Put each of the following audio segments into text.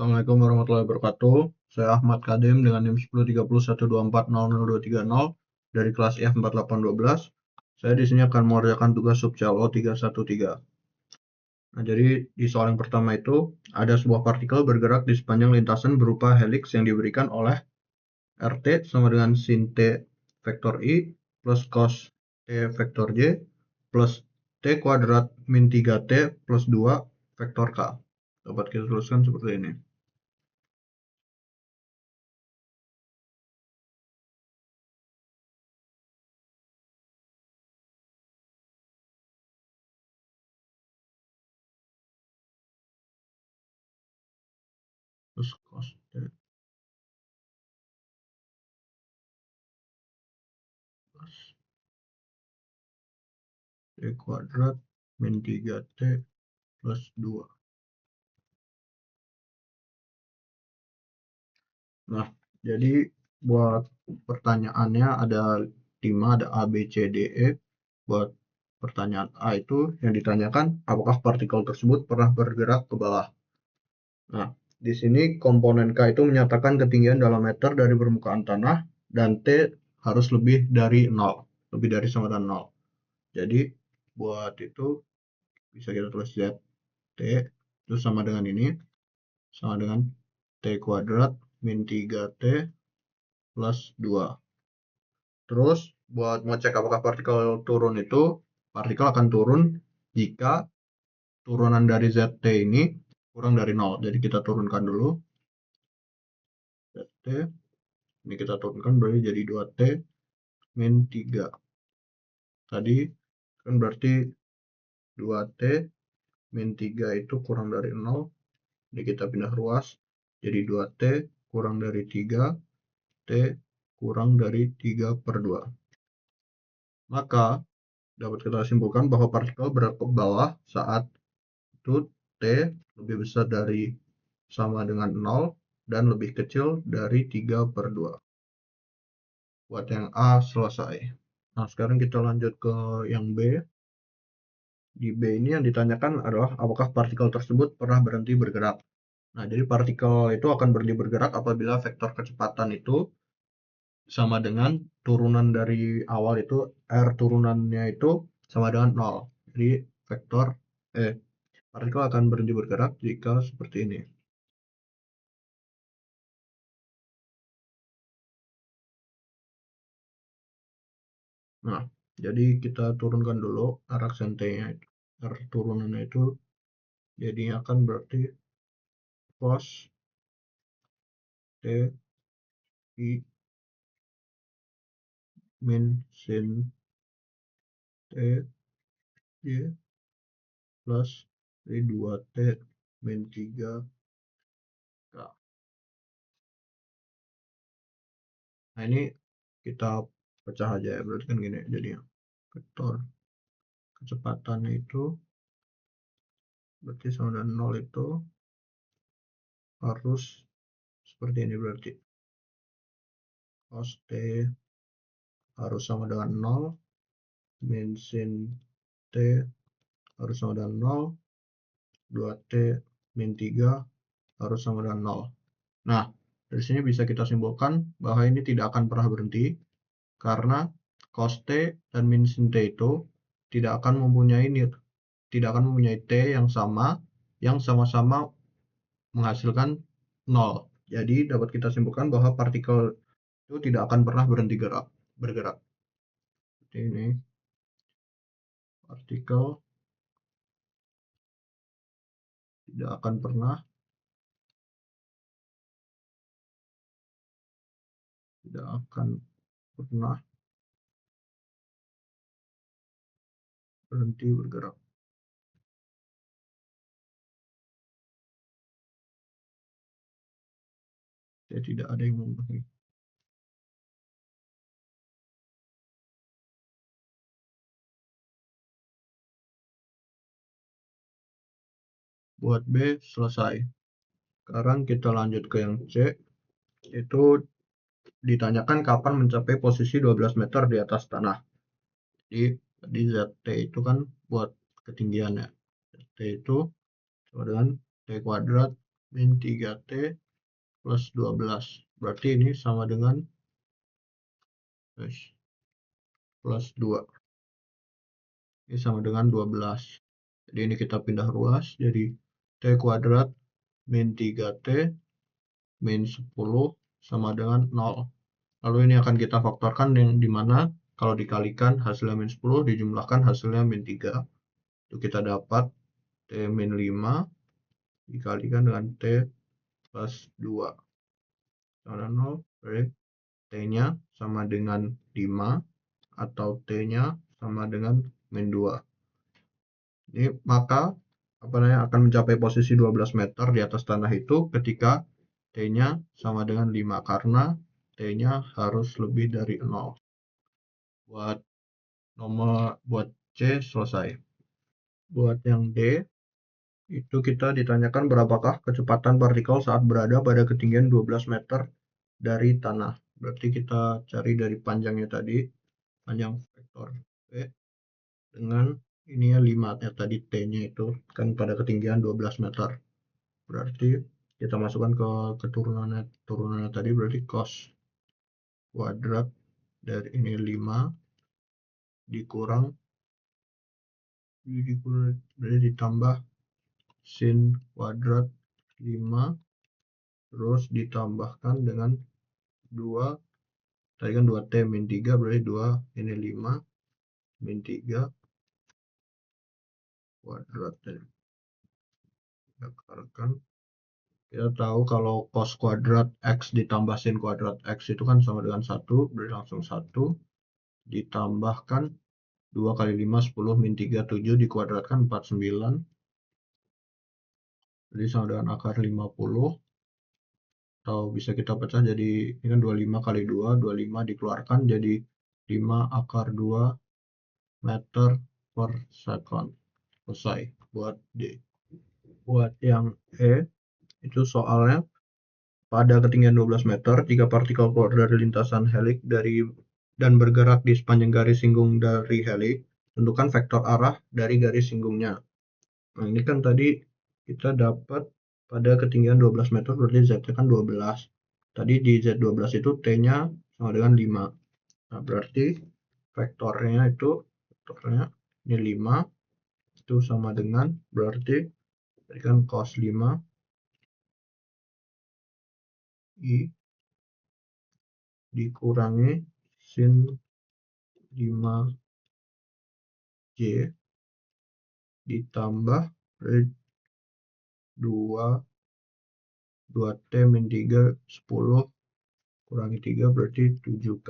Assalamualaikum warahmatullahi wabarakatuh. Saya Ahmad Kadim dengan NIM 103012400230 dari kelas IF4812. Saya di sini akan mengerjakan tugas sub CLO 313. Nah, jadi di soal yang pertama itu ada sebuah partikel bergerak di sepanjang lintasan berupa helix yang diberikan oleh RT sama dengan sin T vektor I plus cos T vektor J plus T kuadrat min 3T plus 2 vektor K. Dapat kita tuliskan seperti ini. Terus cos T plus T kuadrat min 3T plus 2. Nah, jadi buat pertanyaannya ada 5, ada A, B, C, D, E. Buat pertanyaan A itu yang ditanyakan, apakah partikel tersebut pernah bergerak ke bawah? Nah, di sini komponen K itu menyatakan ketinggian dalam meter dari permukaan tanah dan T harus lebih dari 0, lebih dari sama dengan 0. Jadi, buat itu bisa kita tulis Z T itu sama dengan ini, sama dengan T kuadrat min 3T plus 2. Terus buat ngecek apakah partikel turun itu, partikel akan turun jika turunan dari ZT ini kurang dari 0. Jadi kita turunkan dulu ZT, ini kita turunkan berarti jadi 2T min 3. Tadi kan berarti 2T min 3 itu kurang dari 0. Jadi kita pindah ruas, jadi 2T kurang dari 3, T kurang dari 3 per 2. Maka dapat kita simpulkan bahwa partikel bergerak ke bawah saat itu T lebih besar dari sama dengan 0 dan lebih kecil dari 3 per 2. Buat yang A selesai. Nah, sekarang kita lanjut ke yang B. Di B ini yang ditanyakan adalah apakah partikel tersebut pernah berhenti bergerak. Nah, jadi partikel itu akan berhenti bergerak apabila vektor kecepatan itu sama dengan turunan dari awal itu, R turunannya itu sama dengan 0. Jadi partikel akan berhenti bergerak jika seperti ini. Nah, jadi kita turunkan dulu arc sentenya itu. Arc turunannya itu jadi akan berarti cos T I min sin T Y plus 2T min 3 K. Nah, ini kita pecah aja ya, berarti kan gini jadinya. Vektor kecepatannya itu berarti sama dengan 0 itu harus seperti ini berarti. Cos T harus sama dengan 0 min sin T harus sama dengan 0, 2T min 3 harus sama dengan 0. Nah, dari sini bisa kita simpulkan bahwa ini tidak akan pernah berhenti karena cos T dan min sin T itu tidak akan mempunyai T yang sama-sama menghasilkan 0. Jadi dapat kita simpulkan bahwa partikel itu tidak akan pernah berhenti bergerak. Seperti ini. Partikel tidak akan pernah berhenti bergerak. Jadi tidak ada yang memenuhi. Buat B selesai. Sekarang kita lanjut ke yang C. Itu ditanyakan kapan mencapai posisi 12 meter di atas tanah. Jadi ZT itu kan buat ketinggiannya. ZT itu sama dengan T kuadrat min 3T plus 12. Berarti ini sama dengan plus 2. Ini sama dengan 12. Jadi ini kita pindah ruas, jadi T kuadrat min 3T min 10 sama dengan 0. Lalu ini akan kita faktorkan yang dimana kalau dikalikan hasilnya min 10 dijumlahkan hasilnya min 3. Itu kita dapat T min 5 dikalikan dengan T plus 2 sama dengan 0. Berarti T-nya sama dengan 5 atau T-nya sama dengan min 2. Ini maka akan mencapai posisi 12 meter di atas tanah itu ketika T-nya sama dengan 5 karena T-nya harus lebih dari 0. Buat C selesai. Buat yang D itu kita ditanyakan berapakah kecepatan partikel saat berada pada ketinggian 12 meter dari tanah. Berarti kita cari dari panjangnya tadi, panjang vektor V dengan ini ya 5 ya tadi T-nya itu kan pada ketinggian 12 meter. Berarti kita masukkan ke turunannya tadi berarti cos kuadrat dari ini 5 dikurang berarti ditambah sin kuadrat 5 terus ditambahkan dengan 2 tadi kan 2T min 3 berarti 2 ini 5 min 3 kuadrat kita tahu kalau cos kuadrat X ditambah sin kuadrat X itu kan sama dengan 1 berarti langsung 1 ditambahkan 2 kali 5 10 min 3 7 dikuadratkan 49 jadi sama dengan akar 50 atau bisa kita pecah jadi ini kan 25 kali 2 25 dikeluarkan jadi 5 akar 2 meter per second. Selesai buat D. Buat yang E itu soalnya pada ketinggian 12 meter jika partikel keluar dari lintasan heliks dan bergerak di sepanjang garis singgung dari heliks, tentukan vektor arah dari garis singgungnya. Nah, ini kan tadi kita dapat pada ketinggian 12 meter berarti Z-nya kan 12. Tadi di Z12 itu T-nya sama dengan 5. Nah, berarti vektornya ini 5 itu sama dengan berarti tadi kan cos 5 I dikurangi sin 5J ditambah 2T min 3 10 kurangi 3 berarti 7K.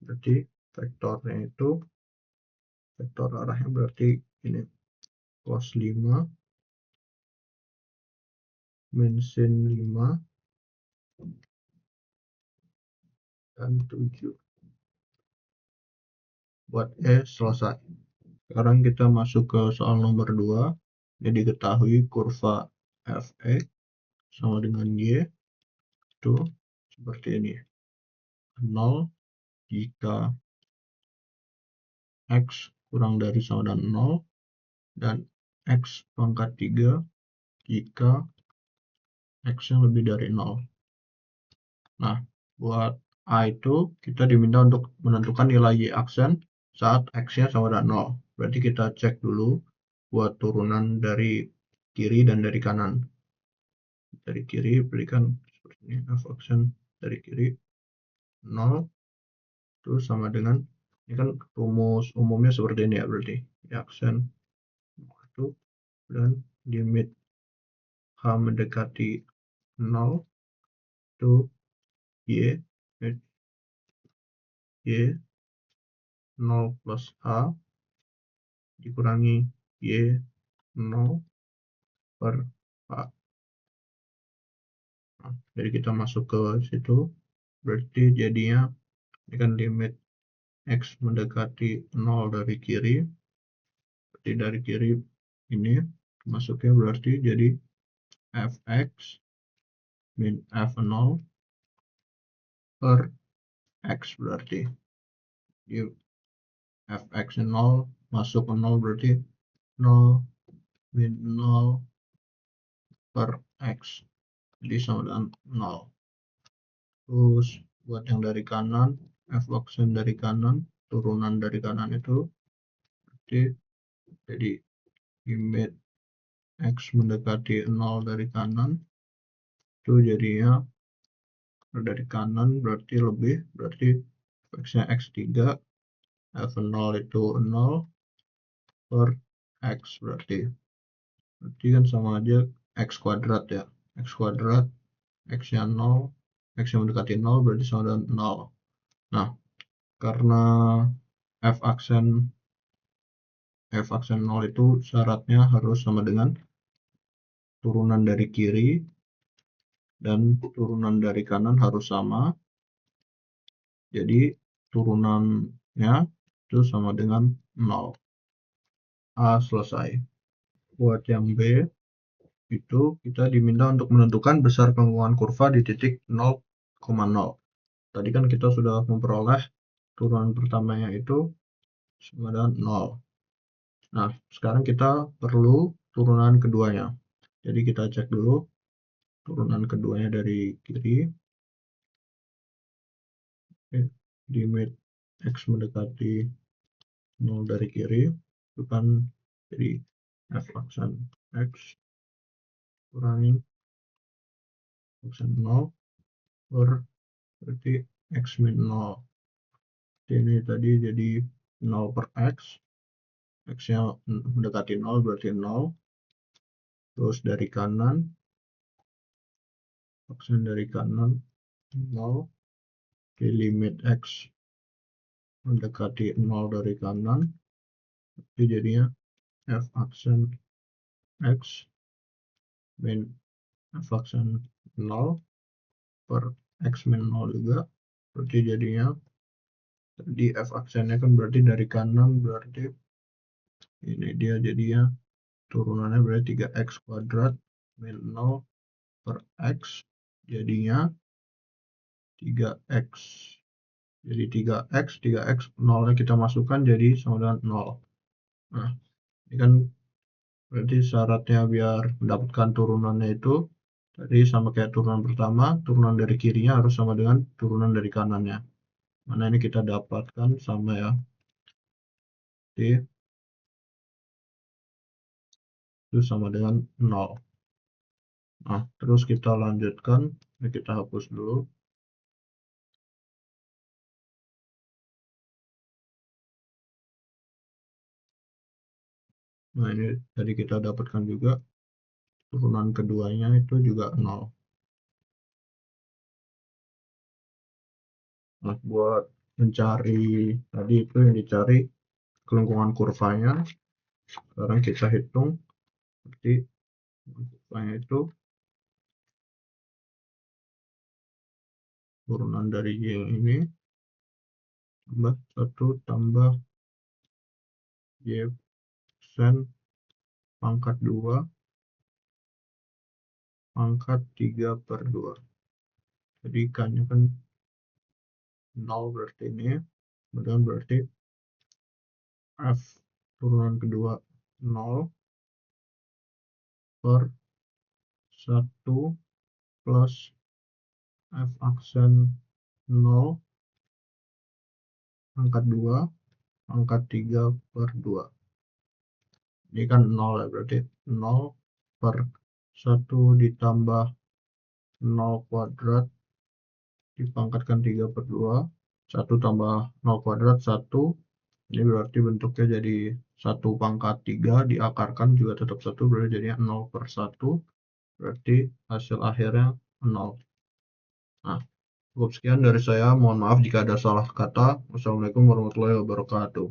Berarti vektornya itu vektor arahnya berarti ini cos 5 min sin 5 dan 7. Buat E selesai. Sekarang kita masuk ke soal nomor 2. Ini diketahui kurva Fx sama dengan Y itu seperti ini. 0 jika X kurang dari sama dengan 0 dan X pangkat 3 jika X-nya lebih dari 0. Nah, buat A itu kita diminta untuk menentukan nilai Y aksen saat X-nya sama dengan 0. Berarti kita cek dulu buat turunan dari kiri dan dari kanan. Dari kiri berikan seperti ini, F aksen dari kiri 0 itu sama dengan ini kan rumus umumnya seperti ini ya berarti Y aksen itu dan limit H mendekati 0 itu Y 0 plus H dikurangi Y 0 per H. Nah, jadi kita masuk ke situ berarti jadinya ini kan limit X mendekati 0 dari kiri berarti dari kiri ini masuknya berarti jadi Fx min F0 per X berarti di Fx 0 masuk ke 0 berarti 0 min 0 per X, jadi sama dengan 0. Terus buat yang dari kanan, f aksen dari kanan, turunan dari kanan itu jadi limit X mendekati 0 dari kanan, itu jadinya dari kanan berarti lebih, berarti X-nya X3, F0 itu 0 per X, berarti kan sama aja X kuadrat ya, X kuadrat, X-nya 0, X yang mendekati 0 berarti sama dengan 0. Nah, karena F aksen 0 itu syaratnya harus sama dengan turunan dari kiri dan turunan dari kanan harus sama. Jadi turunannya itu sama dengan 0. A selesai. Buat yang B, itu kita diminta untuk menentukan besar kemungkinan kurva di titik 0,0. Tadi kan kita sudah memperoleh turunan pertamanya itu sama dengan 0. Nah, sekarang kita perlu turunan keduanya. Jadi kita cek dulu turunan keduanya dari kiri. Limit X mendekati 0 dari kiri itu kan jadi f aksen X kurangi aksen 0 per berarti X min 0. Ini tadi jadi 0 per X, X-nya mendekati 0 berarti 0. Terus dari kanan, aksen dari kanan 0, di limit X mendekati 0 dari kanan, itu jadinya f aksen X min f aksen 0 per X min 0 juga, berarti jadinya tadi f aksennya kan berarti dari kanan, berarti ini dia jadinya turunannya berarti 3x kuadrat min 0 per X, jadinya 3x. Jadi 3x 0 nya kita masukkan jadi sama dengan 0. Nah, ini kan berarti syaratnya biar mendapatkan turunannya itu tadi sama kayak turunan pertama, turunan dari kirinya harus sama dengan turunan dari kanannya. Mana ini kita dapatkan sama ya. Jadi itu sama dengan 0. Nah, terus kita lanjutkan. Ini kita hapus dulu. Nah, ini tadi kita dapatkan juga turunan keduanya itu juga 0. Nah, buat mencari tadi itu yang dicari kelengkungan kurvanya, sekarang kita hitung berarti kurvanya itu turunan dari Y ini tambah 1 tambah Y sen pangkat 2 pangkat 3 per 2. Jadi ikannya kan 0 berarti ini, kemudian berarti F turunan kedua 0 per 1 plus F aksen 0 pangkat 2 pangkat 3 per 2. Ini kan 0 ya, berarti 0 per 1 ditambah 0 kuadrat dipangkatkan 3 per 2, 1 tambah 0 kuadrat 1, ini berarti bentuknya jadi 1 pangkat 3 diakarkan juga tetap 1, berarti jadinya 0 per 1, berarti hasil akhirnya 0. Nah, cukup sekian dari saya, mohon maaf jika ada salah kata. Wassalamualaikum warahmatullahi wabarakatuh.